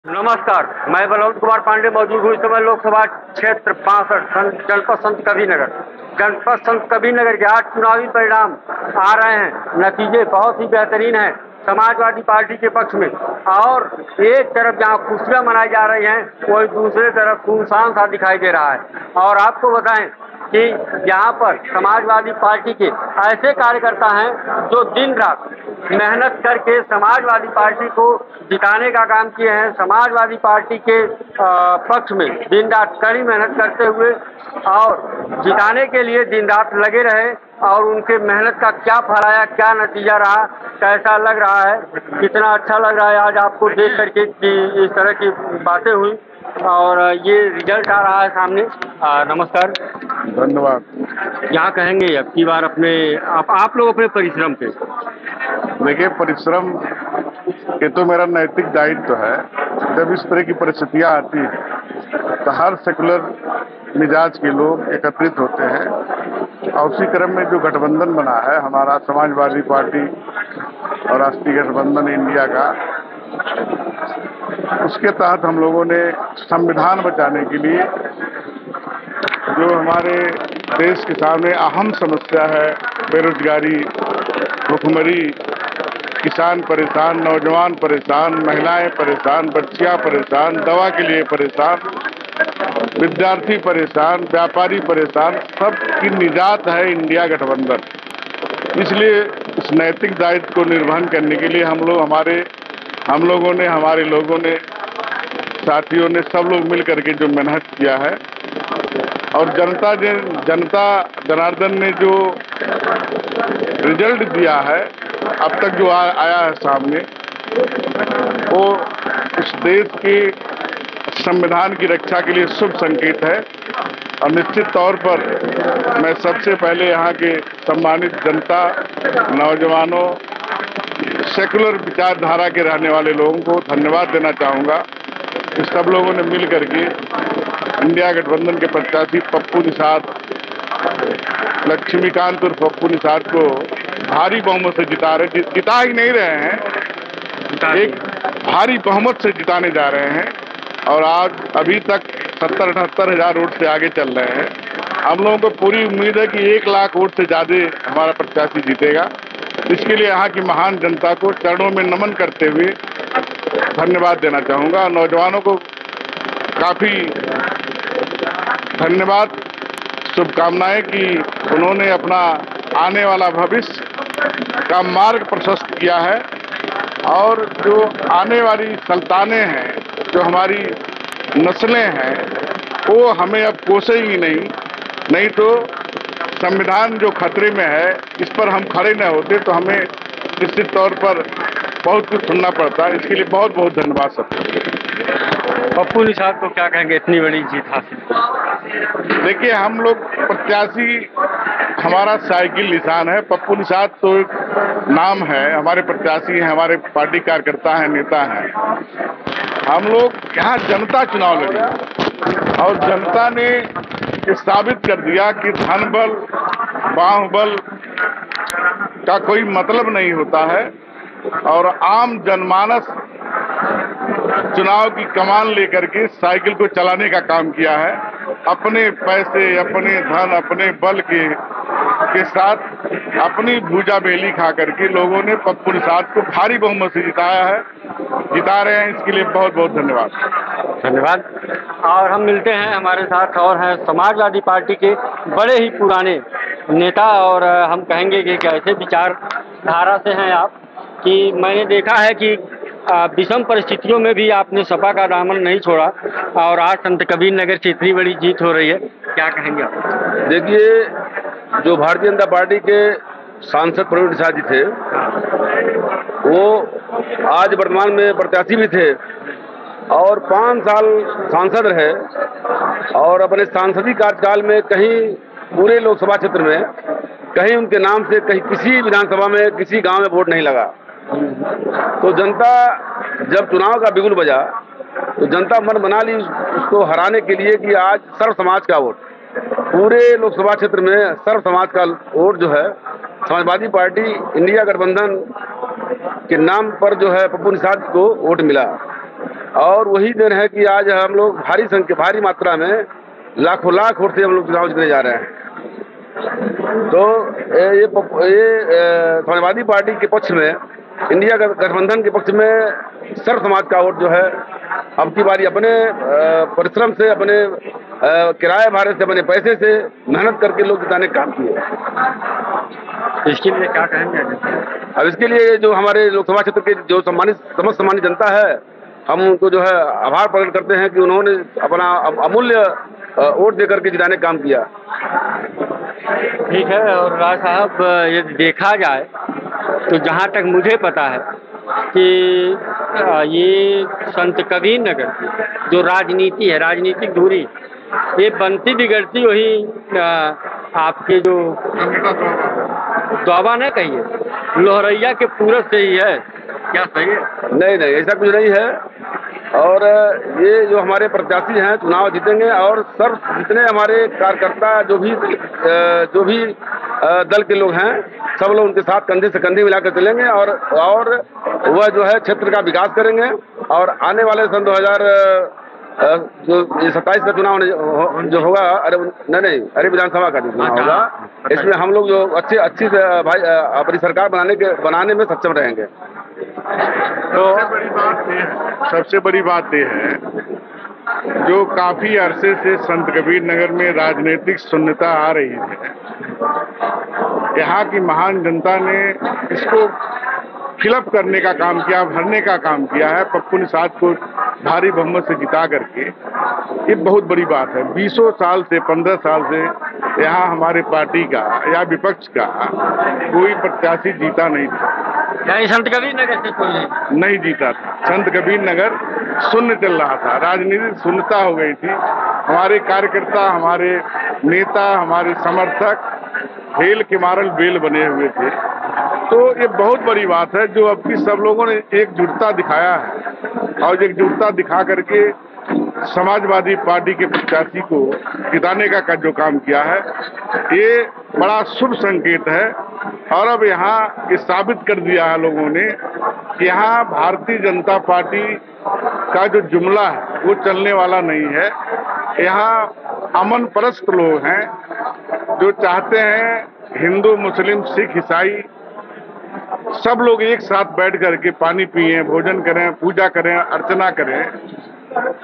नमस्कार, मैं बलवंत कुमार पांडे मौजूद हूँ इस समय लोकसभा क्षेत्र 65 जनपद संत कबीरनगर। जनपद संत कबीरनगर के आज चुनावी परिणाम आ रहे हैं। नतीजे बहुत ही बेहतरीन हैं समाजवादी पार्टी के पक्ष में। और एक तरफ जहाँ खुशियां मनाई जा रही हैं, वही दूसरे तरफ सुनसान सा दिखाई दे रहा है। और आपको बताएं कि यहाँ पर समाजवादी पार्टी के ऐसे कार्यकर्ता हैं जो दिन रात मेहनत करके समाजवादी पार्टी को जिताने का काम किए हैं। समाजवादी पार्टी के पक्ष में दिन रात कड़ी मेहनत करते हुए और जिताने के लिए दिन रात लगे रहे। और उनके मेहनत का क्या फल आया, क्या नतीजा रहा, कैसा लग रहा है, कितना अच्छा लग रहा है आज आपको देख करके कि इस तरह की बातें हुई और ये रिजल्ट आ रहा है सामने। नमस्कार, धन्यवाद। यहाँ कहेंगे अब की बार अपने आप लोग अपने परिश्रम के। देखिए, परिश्रम ये तो मेरा नैतिक दायित्व है। जब इस तरह की परिस्थितियां आती है तो हर सेकुलर मिजाज के लोग एकत्रित होते हैं और उसी क्रम में जो गठबंधन बना है हमारा समाजवादी पार्टी और राष्ट्रीय गठबंधन इंडिया का, उसके तहत हम लोगों ने संविधान बचाने के लिए जो हमारे देश के सामने अहम समस्या है, बेरोजगारी, भुखमरी, किसान परेशान, नौजवान परेशान, महिलाएं परेशान, बच्चियां परेशान, दवा के लिए परेशान, विद्यार्थी परेशान, व्यापारी परेशान, सबकी निजात है इंडिया गठबंधन। इसलिए इस नैतिक दायित्व को निर्वहन करने के लिए हमारे लोगों ने साथियों ने सब लोग मिल करके जो मेहनत किया है और जनता जनार्दन ने जो रिजल्ट दिया है अब तक जो आया है सामने, वो इस देश के संविधान की रक्षा के लिए शुभ संकेत है। और निश्चित तौर पर मैं सबसे पहले यहाँ के सम्मानित जनता, नौजवानों, सेकुलर विचारधारा के रहने वाले लोगों को धन्यवाद देना चाहूँगा कि सब लोगों ने मिल करके इंडिया गठबंधन के प्रत्याशी पप्पू निषाद, लक्ष्मीकांत और पप्पू निषाद को भारी बहुमत से जिता ही नहीं रहे हैं, एक भारी बहुमत से जिताने जा रहे हैं। और आज अभी तक 70-78 हजार वोट से आगे चल रहे हैं। हम लोगों को पूरी उम्मीद है कि 1 लाख वोट से ज्यादा हमारा प्रत्याशी जीतेगा। इसके लिए यहाँ की महान जनता को चरणों में नमन करते हुए धन्यवाद देना चाहूँगा। नौजवानों को काफ़ी धन्यवाद, शुभकामनाएं कि उन्होंने अपना आने वाला भविष्य का मार्ग प्रशस्त किया है। और जो आने वाली संतानें हैं, जो हमारी नस्लें हैं, वो हमें अब कोसेंगी नहीं तो संविधान जो खतरे में है, इस पर हम खड़े न होते तो हमें निश्चित तौर पर बहुत कुछ सुनना पड़ता है। इसके लिए बहुत बहुत धन्यवाद सबको। पप्पू निषाद को क्या कहेंगे इतनी बड़ी जीत हासिल? देखिए, हम लोग प्रत्याशी, हमारा साइकिल निशान है। पप्पू निषाद तो एक नाम है, हमारे प्रत्याशी हैं, हमारे पार्टी कार्यकर्ता हैं, नेता हैं। हम लोग यहाँ जनता चुनाव लड़ी और जनता ने ये साबित कर दिया कि धन बल, बाहुबल का कोई मतलब नहीं होता है। और आम जनमानस चुनाव की कमान लेकर के साइकिल को चलाने का काम किया है। अपने पैसे, अपने धन, अपने बल के साथ अपनी भूजा बेली खा करके लोगों ने पप्पू निषाद को भारी बहुमत से जिता रहे हैं। इसके लिए बहुत बहुत धन्यवाद। और हम मिलते हैं, हमारे साथ और हैं समाजवादी पार्टी के बड़े ही पुराने नेता। और हम कहेंगे कि कैसे विचारधारा से हैं आप, कि मैंने देखा है कि विषम परिस्थितियों में भी आपने सपा का दामन नहीं छोड़ा और आज संत कबीरनगर से इतनी बड़ी जीत हो रही है, क्या कहेंगे आप? देखिए, जो भारतीय जनता पार्टी के सांसद प्रवीण निषाद जी थे, वो आज वर्तमान में प्रत्याशी भी थे और 5 साल सांसद रहे और अपने सांसदीय कार्यकाल में कहीं पूरे लोकसभा क्षेत्र में कहीं उनके नाम से कहीं किसी विधानसभा में किसी गांव में वोट नहीं लगा। तो जनता जब चुनाव का बिगुल बजा तो जनता मन बना ली उसको हराने के लिए कि आज सर्व समाज का वोट, पूरे लोकसभा क्षेत्र में सर्व समाज का वोट जो है समाजवादी पार्टी इंडिया गठबंधन के नाम पर जो है पप्पू निषाद को वोट मिला। और वही दिन है कि आज हम लोग भारी मात्रा में लाखों लाख वोट से हम लोग चुनाव जीतने जा रहे हैं। तो ये समाजवादी पार्टी के पक्ष में, इंडिया गठबंधन के पक्ष में सर्व समाज का वोट जो है अब की बारी अपने परिश्रम से, अपने किराए भाड़े से, अपने पैसे से मेहनत करके लोग जिताने का काम किए। इसके लिए क्या कहेंगे? अब इसके लिए जो हमारे लोकसभा क्षेत्र के जो समस्त सम्मानित जनता है, हम उनको जो है आभार प्रकट करते हैं कि उन्होंने अपना अमूल्य वोट देकर के जिताने का काम किया। ठीक है। और राज साहब, यदि देखा जाए तो जहाँ तक मुझे पता है कि ये संत कबीर नगर की जो राजनीति है, राजनीतिक दूरी, ये बनती बिगड़ती वही आपके जो द्वाबा न कहिए, लोहरैया के पूरब से ही है। क्या सही है? नहीं, ऐसा कुछ नहीं है। और ये जो हमारे प्रत्याशी हैं चुनाव जीतेंगे, और जितने हमारे कार्यकर्ता जो भी दल के लोग हैं, सब लोग उनके साथ कंधे से कंधे मिलाकर चलेंगे और वह जो है क्षेत्र का विकास करेंगे। और आने वाले सन 2027 का चुनाव जो होगा, अरे विधानसभा का चुनाव होगा, इसमें हम लोग जो अच्छी से भाई अपनी सरकार बनाने में सक्षम रहेंगे। तो सबसे बड़ी बात ये है, जो काफी अरसे से संत कबीर नगर में राजनीतिक शून्यता आ रही है, यहाँ की महान जनता ने इसको फिलअप करने का काम किया, भरने का काम किया है। पप्पू निषाद को भारी बहुमत से जिता करके, ये बहुत बड़ी बात है। 20 साल से 15 साल से यहाँ हमारे पार्टी का या विपक्ष का कोई प्रत्याशी जीता नहीं था। संत कबीर नगर से कोई नहीं जीता था। संत कबीर नगर शून्य चल रहा था, राजनीतिक शून्यता हो गई थी। हमारे कार्यकर्ता, हमारे नेता, हमारे समर्थक हेल के मारल बेल बने हुए थे। तो ये बहुत बड़ी बात है जो अब की सब लोगों ने एकजुटता दिखाया है, और एकजुटता दिखा करके समाजवादी पार्टी के प्रत्याशी को जिताने का जो काम किया है, ये बड़ा शुभ संकेत है। और अब यहाँ ये साबित कर दिया है लोगों ने कि यहाँ भारतीय जनता पार्टी का जो जुमला है वो चलने वाला नहीं है। यहाँ अमन परस्त लोग हैं जो चाहते हैं हिंदू, मुस्लिम, सिख, ईसाई सब लोग एक साथ बैठ करके पानी पिएं, भोजन करें, पूजा करें, अर्चना करें।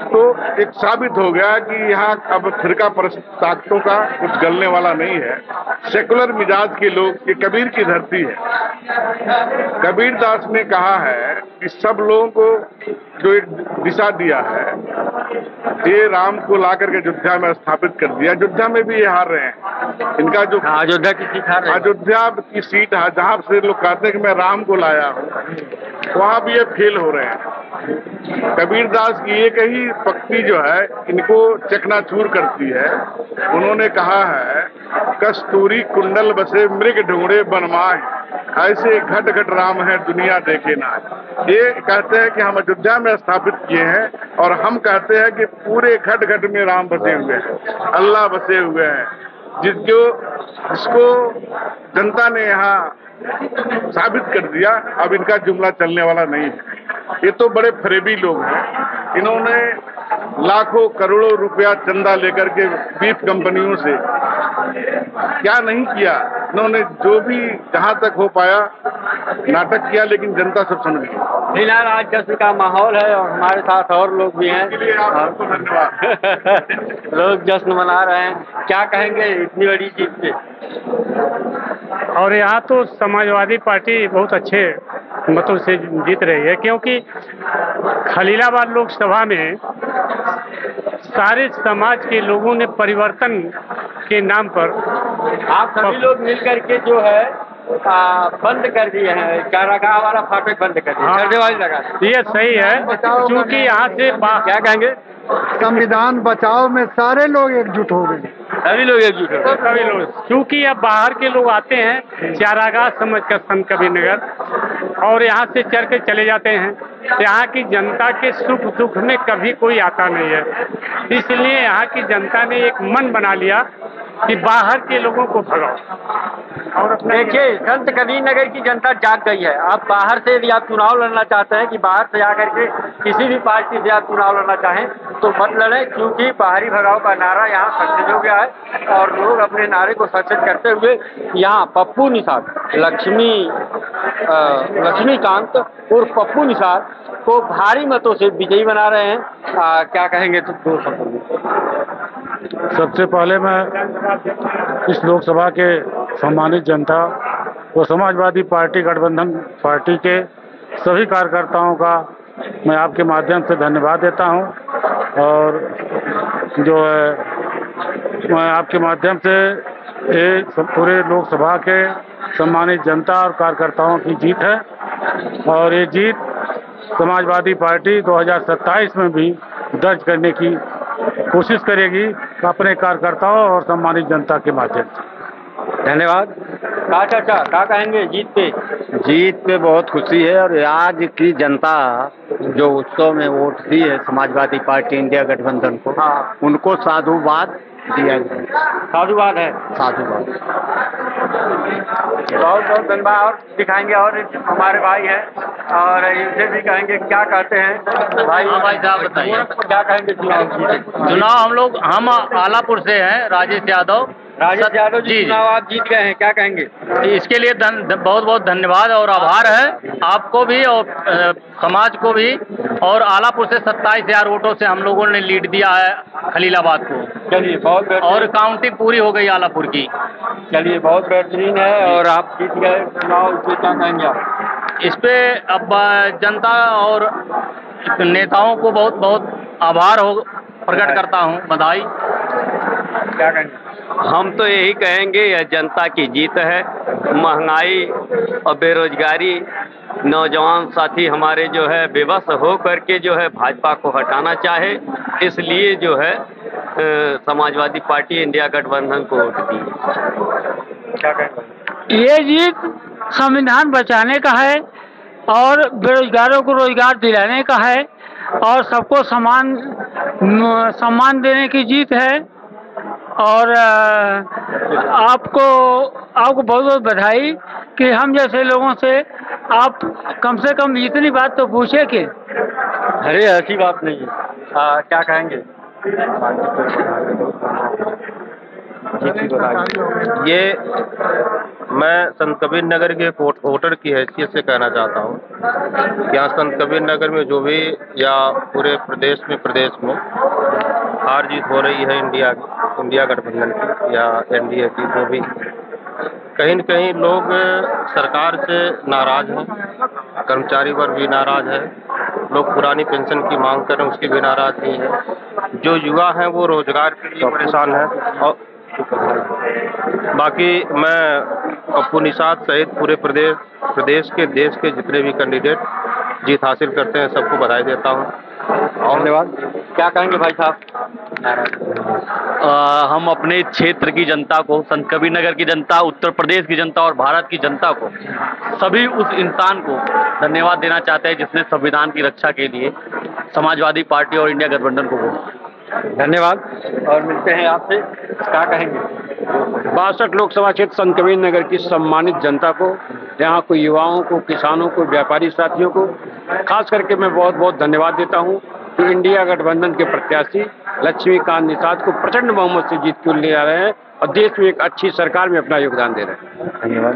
तो एक साबित हो गया कि यहाँ अब फिरका परस्त ताकतों का कुछ गलने वाला नहीं है। सेकुलर मिजाज के लोग, ये कबीर की धरती है। कबीर दास ने कहा है कि सब लोगों को जो एक दिशा दिया है, ये राम को ला करके अयोध्या में स्थापित कर दिया। अयोध्या में भी ये हार रहे हैं। इनका जो अयोध्या की सीट हार रहे हैं। अयोध्या की सीट है जहाँ से लोग कहते हैं कि मैं राम को लाया हूँ, वहाँ भी ये फेल हो रहे हैं। कबीर दास की एक ही पंक्ति जो है इनको चकनाचूर करती है। उन्होंने कहा है, कस्तूरी कुंडल बसे मृग ढूंढे बनमाए, ऐसे घट घट राम है दुनिया देखे ना। ये कहते हैं कि हम अयोध्या में स्थापित किए हैं, और हम कहते हैं कि पूरे घट घट में राम बसे हुए हैं, अल्लाह बसे हुए हैं, जिसको जनता ने यहाँ साबित कर दिया। अब इनका जुमला चलने वाला नहीं है। ये तो बड़े फरेबी लोग हैं। इन्होंने लाखों करोड़ों रुपया चंदा लेकर के बीफ कंपनियों से क्या नहीं किया। इन्होंने जो भी जहां तक हो पाया नाटक किया, लेकिन जनता सब समझ गई। फिलहाल आज जश्न का माहौल है और हमारे साथ और लोग भी हैं। इसके लिए आपको धन्यवाद। लोग जश्न मना रहे हैं। क्या कहेंगे इतनी बड़ी जीत पे? और यहाँ तो समाजवादी पार्टी बहुत अच्छे मतों से जीत रही है, क्योंकि खलीलाबाद लोकसभा में सारे समाज के लोगों ने परिवर्तन के नाम पर आप सभी लोग मिलकर के जो है बंद कर दिए हैं, कारागाह वाला फाटक बंद कर दिया। हाँ, लगा ये सही है, क्योंकि यहाँ से क्या कहेंगे, संविधान बचाओ में सारे लोग एकजुट हो गए। सभी लोग एकजुट हो, सभी लोग, क्योंकि अब बाहर के लोग आते हैं चारागाह समझकर संत कबीर नगर, और यहाँ से चल के चले जाते हैं। यहाँ की जनता के सुख दुख में कभी कोई आता नहीं है। इसलिए यहाँ की जनता ने एक मन बना लिया कि बाहर के लोगों को भगाओ। और देखिए, संत कबीर नगर की जनता जाग गई है। अब बाहर से यदि आप चुनाव लड़ना चाहते हैं, कि बाहर से आकर के किसी भी पार्टी से आप चुनाव लड़ना चाहें तो मत लड़ें, क्योंकि बाहरी भगाओ का नारा यहाँ सक्सेस हो गया है और लोग अपने नारे को सक्सेस करते हुए यहाँ पप्पू निषाद, लक्ष्मीकांत और पप्पू निषाद को भारी मतों से विजयी बना रहे हैं। क्या कहेंगे तो दो शब्दों में? सबसे पहले मैं इस लोकसभा के सम्मानित जनता व समाजवादी पार्टी गठबंधन पार्टी के सभी कार्यकर्ताओं का मैं आपके माध्यम से धन्यवाद देता हूं, और जो है मैं आपके माध्यम से ये पूरे लोकसभा के सम्मानित जनता और कार्यकर्ताओं की जीत है, और ये जीत समाजवादी पार्टी 2027 में भी दर्ज करने की कोशिश करेगी अपने कार्यकर्ताओं और सम्मानित जनता के माध्यम से। धन्यवाद। क्या कहेंगे जीत पे? जीत पे बहुत खुशी है, और आज की जनता जो उत्सव में वोट दी है समाजवादी पार्टी इंडिया गठबंधन को, हाँ, उनको साधुवाद दिया जाए। साधुवाद है। साधुवाद। बहुत बहुत धन्यवाद। और दिखाएंगे, और हमारे भाई हैं और इनसे भी कहेंगे क्या कहते हैं भाई। भाई साहब बताइए, क्या कहेंगे चुनाव हम आलापुर से हैं, राजेश यादव जी, चुनाव आप जीत गए हैं, क्या कहेंगे? इसके लिए बहुत बहुत धन्यवाद और आभार है आपको भी और समाज को भी। और आलापुर से 27,000 वोटों से हम लोगों ने लीड दिया है खलीलाबाद को। चलिए, बहुत और काउंटिंग पूरी हो गई आलापुर की। चलिए, बहुत बेहतरीन है और आप जीत गए चुनाव, इस पे क्या कहेंगे आप? इस पे अब जनता और नेताओं को बहुत बहुत आभार प्रकट करता हूँ, बधाई। क्या कहेंगे? हम तो यही कहेंगे, यह जनता की जीत है। महंगाई और बेरोजगारी, नौजवान साथी हमारे जो है बेबस हो करके जो है भाजपा को हटाना चाहे, इसलिए जो है समाजवादी पार्टी इंडिया गठबंधन को वोट दी। क्या कहेंगे? ये जीत संविधान बचाने का है और बेरोजगारों को रोजगार दिलाने का है और सबको सम्मान देने की जीत है। और आपको बहुत बहुत बधाई कि हम जैसे लोगों से आप कम से कम इतनी बात तो पूछे कि। अरे ऐसी बात नहीं है। क्या कहेंगे? ये मैं संत कबीर नगर के वोटर की हैसियत से कहना चाहता हूँ कि यहाँ संत कबीर नगर में जो भी या पूरे प्रदेश में हार जीत हो रही है इंडिया गठबंधन की या एनडीए की, जो भी कहीं न कहीं लोग सरकार से नाराज हैं, कर्मचारी वर्ग भी नाराज है, लोग पुरानी पेंशन की मांग कर रहे हैं उसकी भी नाराजगी है, जो युवा हैं वो रोजगार के लिए परेशान हैं। और बाकी मैं पप्पू निषाद सहित पूरे प्रदेश के देश के जितने भी कैंडिडेट जीत हासिल करते हैं सबको बधाई देता हूँ। धन्यवाद। क्या कहेंगे भाई साहब? हम अपने क्षेत्र की जनता को, संत कबीर नगर की जनता, उत्तर प्रदेश की जनता और भारत की जनता को, सभी उस इंसान को धन्यवाद देना चाहते हैं जिसने संविधान की रक्षा के लिए समाजवादी पार्टी और इंडिया गठबंधन को वोट। धन्यवाद। और मिलते हैं आपसे। क्या कहेंगे? 62 लोकसभा क्षेत्र संत कबीर नगर की सम्मानित जनता को, यहाँ को युवाओं को, किसानों को, व्यापारी साथियों को खास करके मैं बहुत बहुत धन्यवाद देता हूँ कि इंडिया गठबंधन के प्रत्याशी लक्ष्मीकांत निषाद को प्रचंड बहुमत से जीत के ले आ रहे हैं और देश में एक अच्छी सरकार में अपना योगदान दे रहे हैं। धन्यवाद।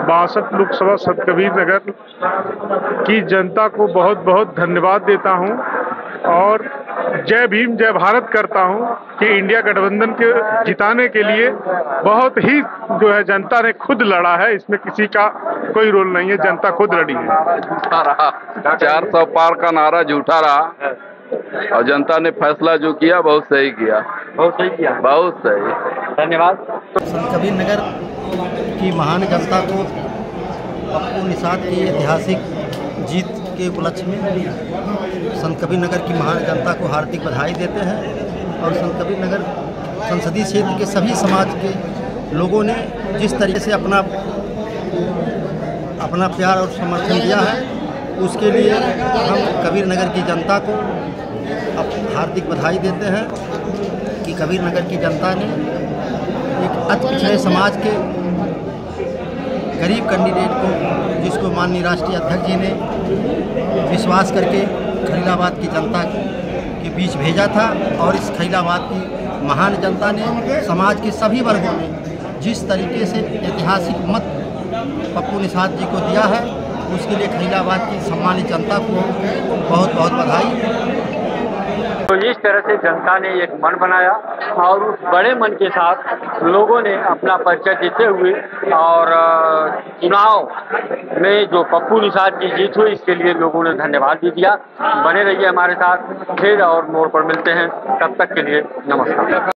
62 लोकसभा संत कबीर नगर की जनता को बहुत बहुत धन्यवाद देता हूं और जय भीम जय भारत करता हूं कि इंडिया गठबंधन के जिताने के लिए बहुत ही जो है जनता ने खुद लड़ा है, इसमें किसी का कोई रोल नहीं है, जनता खुद लड़ी है। 400 पार का नारा झूठा रहा और जनता ने फैसला जो किया बहुत सही किया। बहुत सही किया। बहुत सही। धन्यवाद। संत कबीर नगर की महान जनता को पप्पू निषाद की ऐतिहासिक जीत के उपलक्ष्य में संत कबीर नगर की महान जनता को हार्दिक बधाई देते हैं। और संत कबीर नगर संसदीय क्षेत्र के सभी समाज के लोगों ने जिस तरीके से अपना प्यार और समर्थन दिया है उसके लिए हम कबीर नगर की जनता को अब हार्दिक बधाई देते हैं कि कबीर नगर की जनता ने एक अति पिछड़े समाज के गरीब कैंडिडेट को, जिसको माननीय राष्ट्रीय अध्यक्ष जी ने विश्वास करके खलीलाबाद की जनता के बीच भेजा था। और इस खलीलाबाद की महान जनता ने समाज के सभी वर्गों में जिस तरीके से ऐतिहासिक मत पप्पू निषाद जी को दिया है, उसके लिए खलीलाबाद की सम्मानित जनता को बहुत बहुत बधाई। तो इस तरह से जनता ने एक मन बनाया और उस बड़े मन के साथ लोगों ने अपना परिचय देते हुए और चुनाव में जो पप्पू निषाद की जीत हुई, इसके लिए लोगों ने धन्यवाद भी दिया। बने रहिए हमारे साथ, फिर और मोड़ पर मिलते हैं, तब तक के लिए नमस्कार।